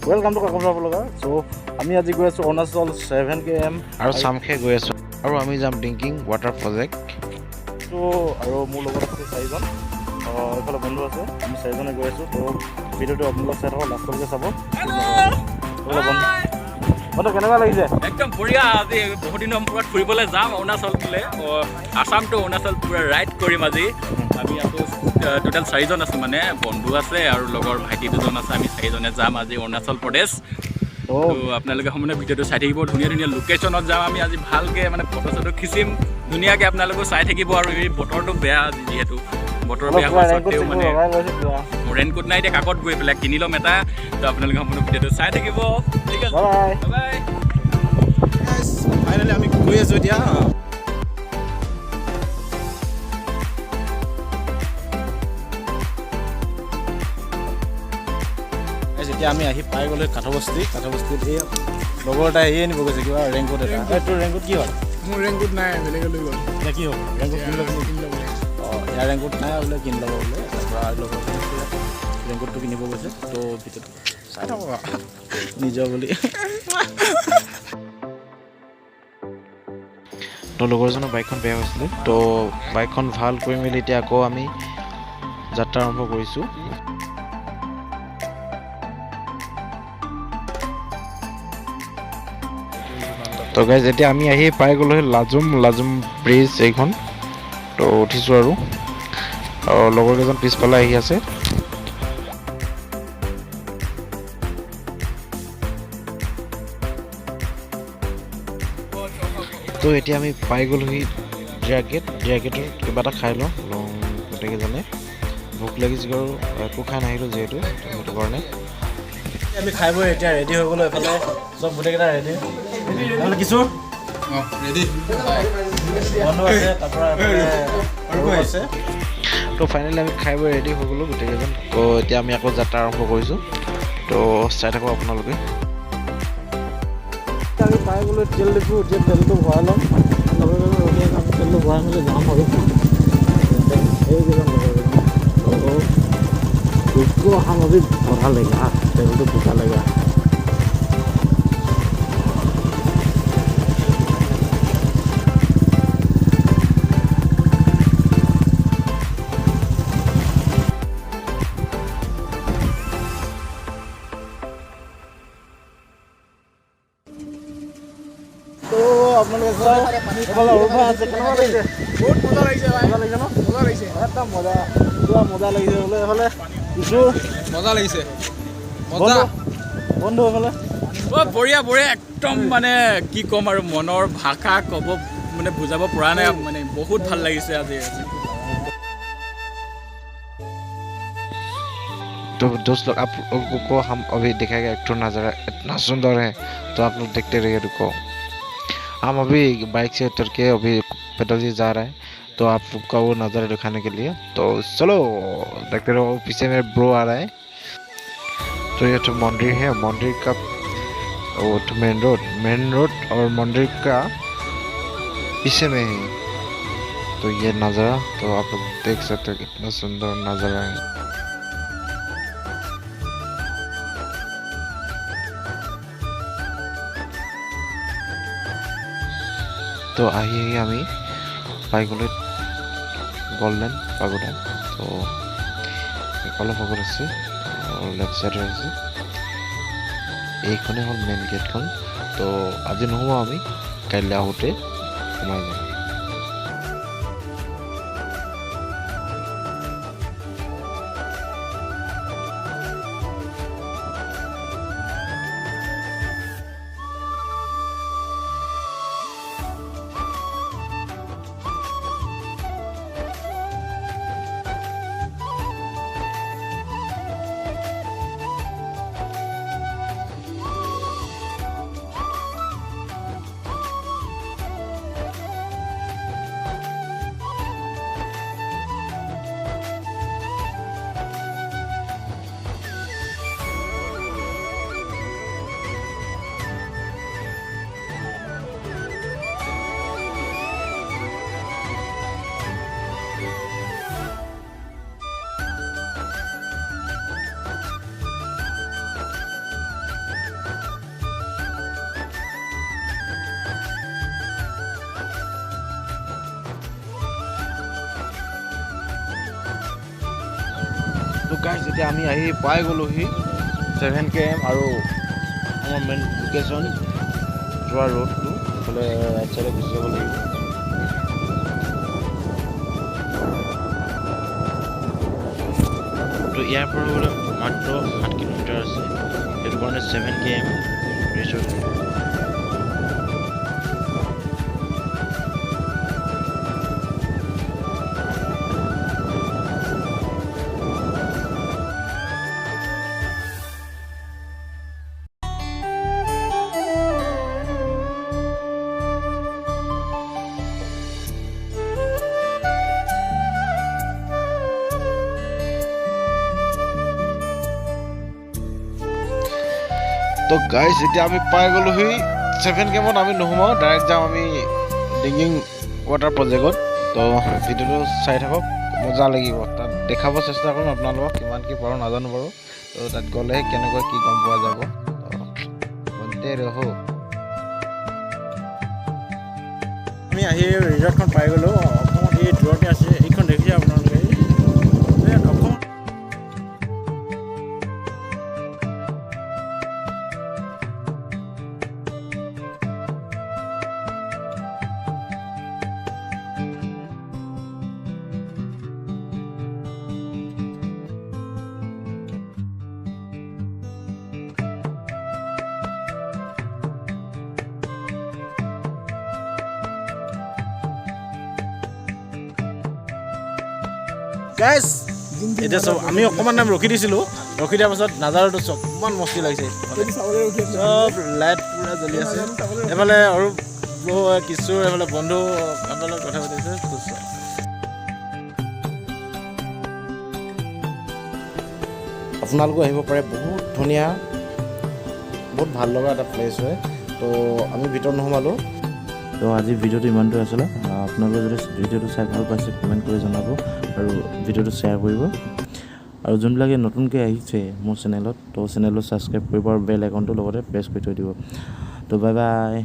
Welcome to Kakamra Vlogger. So, আমি আজি গৈ আছো অৰুণাচল 7 km আৰু সামখে গৈ আছো আৰু আমি যাম ড্ৰিংকিং ৱাটাৰ প্ৰজেক্ট। তো আৰু মোৰ লগত আছে 4 জন এইফালে বন্ধু আছে আমি 4 জনে গৈ আছো তো ভিডিঅ'টো আপোনালোক চাই থাকক লাষ্টলৈকে চাব বন্ধু কেনেকুৱা লাগিছে একদম বঢ়িয়া আজি বহুত দিনৰ মূৰত ফুৰিবলৈ যাম অৰুণাচল বোলে আসাম টু অৰুণাচল পুৰা ৰাইড কৰিম আজি আমি আকৌ টোটেল 4 জন আছো মানে বন্ধু আছে আৰু লগৰ ভাইটি দুজন আছে আমি 4 জনে যাম আজি অৰুণাচল প্ৰদেশ তো আপোনালোকে সম্পূৰ্ণ ভিডিঅ'টো চাই থাকিব ধুনীয়া ধুনীয়া লোকেশ্যনত যাম আমি আজি ভালকৈ মানে ফটো চটো খিচিম ধুনীয়াকৈ আপোনালোকে চাই থাকিব আৰু এই বতৰটো বেয়া যিহেতু বতৰ বেয়া হোৱাৰ স্বত্তেও মানে ৰেইনকোট নাই এতিয়া কাকত গৈ পেলাই কিনি ল'ম এটা তো আপোনালোকে সম্পূৰ্ণ ভিডিঅ'টো চাই থাকিব ঠিক আছে বাই বাই ফাইনেলি আমি গৈ আছোঁ এতিয়া এতিয়া আমি আহি পাই গ'লো কাঠবস্তিত এই লগৰ এটা এই আনিব গৈছে কিবা ৰেইনকোট এটা তোৰ ৰেইনকোট কি হ'ল মোৰ ৰেইনকোট নাই বেলেগে লৈ গ'ল এতিয়া কি হ'ব ৰেইনকোট কিনি ল'ব অঁ ইয়াৰ ৰেইনকোট নাই বোলে কিনি ল'ব বোলে তাৰপৰা লগৰ ৰেইনকোটটো কিনিব গৈছে তো ভিতৰত চাই থাকক নিজৰ বুলি তো লগৰজনৰ বাইকখন বেয়া হৈছিলে তো বাইকখন ভাল কৰি মেলি এতিয়া আকৌ আমি যাত্ৰা আৰম্ভ কৰিছোঁ তো গাইজ এতিয়া আমি আহি পাই গ'লো লাজুম ব্ৰিজ এইখন তো উঠিছোঁ আৰু লগৰকেইজন পিছফালে আহি আছে তো এতিয়া আমি পাই গ'লোহি ড্ৰাগেটৰ কিবা এটা খাই লওঁ গোটেইকেইজনে ভোক লাগিছে আৰু একো খাই নাহিলোঁ যিহেতু সেইটো কাৰণে আমি খাই বৈ এতিয়া ৰেডি হৈ গ'লো এফালে চব গোটেইকেইটা ৰেডি নহ'লে কিছু ৰেডি বন্ধু আছে তাৰপৰা আছে তো ফাইনেলি আমি খাই বৈ ৰেডি হৈ গ'লোঁ গোটেইকেইজন তো এতিয়া আমি আকৌ যাত্ৰা আৰম্ভ কৰিছোঁ তো চাই থাকক আপোনালোকে আমি পাই গ'লো তেল ডিপু এতিয়া তেলটো ভৰাই ল'ম লগৰজন ৰখি আছে আমি তেলটো ভৰাই মেলি যাম আৰু এইকেইজন লগৰজন उसको हम अभी भरा लेगा तेल तो भरा लेगा तो আপোনালোকে চাওক উঠা আছে কেনেকুৱা লাগিছে বহুত মজা লাগিছে ভাই মজা লাগিছে ন মজা লাগিছে এটা মজা লাগিছে বোলে এইফালে কিছু মজা লাগিছে মজা বন্ধু এইফালে বঢ়িয়া একদম মানে কি ক'ম আৰু মনৰ ভাষা ক'ব মানে বুজাব পৰা নাই মানে বহুত ভাল লাগিছে আজি तो दोस्त लोग आप लोगों को हम अभी दिखाएगा एक नज़ारा इतना सुंदर है तो आप लोग देखते रहिए रुको हम अभी बाइक से उतर के अभी पैदल से जा रहे हैं तो आप लोग का वो नज़ारा दिखाने के लिए तो चलो देखते रहो पीछे में ब्रो आ रहा है तो ये तो मंदिर है मंदिर का वो तो मेन रोड और मंदिर का पीछे में है तो ये नज़ारा तो आप लोग देख सकते हो कितना सुंदर नज़ारा है तो আহি আমি পাই গ'লো গোল্ডেন পাগোডা তো কলা পাগোডা আছে আৰু লেফ্ট সাইডে আছে এইখনে হ'ল মেইন গেটখন তো আজি নহ'ব আমি কাইলৈ আহোঁতে সোমাই যাম তো গাইজ এতিয়া আমি আহি পাই গ'লোহি 7 km আৰু আমাৰ মেইন লোকেশ্যন যোৱা ৰোডটো এইফালে ৰাইট চাইডে গুচি যাব লাগিব। তো ইয়াৰ পৰা বোলে মাত্ৰ 7 কিলোমিটাৰ আছে, সেইটো কাৰণে 7 km ৰেচত। তো গাইজ এতিয়া আমি পাই গ'লোহি 7 kmত আমি নোসোমাওঁ, ডাইৰেক্ট যাওঁ আমি ডিঙিং ৱাটাৰ প্ৰজেক্টত। তো ভিডিঅ'টো চাই থাকক, মজা লাগিব। তাত দেখাব চেষ্টা কৰিম আপোনালোকক, কিমান কি পাৰোঁ নাজানো বাৰু। তো তাত গ'লে কেনেকৈ কি গম পোৱা যাব। বলতে ৰহো। আমি আহি ৰিজৰ্টখন পাই গ'লোঁ। অসমত এই দূৰতে আছে, এইখন দেখিছে আপোনালোকে। অসম গাইজ এতিয়া চব আমি অকণমান টাইম ৰখি দিছিলোঁ, ৰখি দিয়াৰ পাছত নাজাৰাটো চব অকণমান মস্তি লাগিছে। চব লাইট পূৰা জ্বলি আছে। এইফালে আৰু কিশোৰ, এইফালে বন্ধু আপোনালোক কথা পাতিছে। আপোনালোকো আহিব পাৰে, বহুত ধুনীয়া, বহুত ভাল লগা এটা প্লেচ হয়। তো আমি ভিতৰত নোসোমালোঁ। তো আজি ভিডিঅ'টো ইমানটোৱে আছিলে। আপোনালোকে যদি ভিডিঅ'টো চাই ভাল পাইছে কমেণ্ট কৰি জনাব আৰু ভিডিঅ'টো শ্বেয়াৰ কৰিব। আৰু যোনবিলাকে নতুনকৈ আহিছে মোৰ চেনেলত, তো চেনেলটো ছাবস্ক্ৰাইব কৰিব আৰু বেল আইকনটো লগতে প্ৰেছ কৰি থৈ দিব। তো বাই বাই।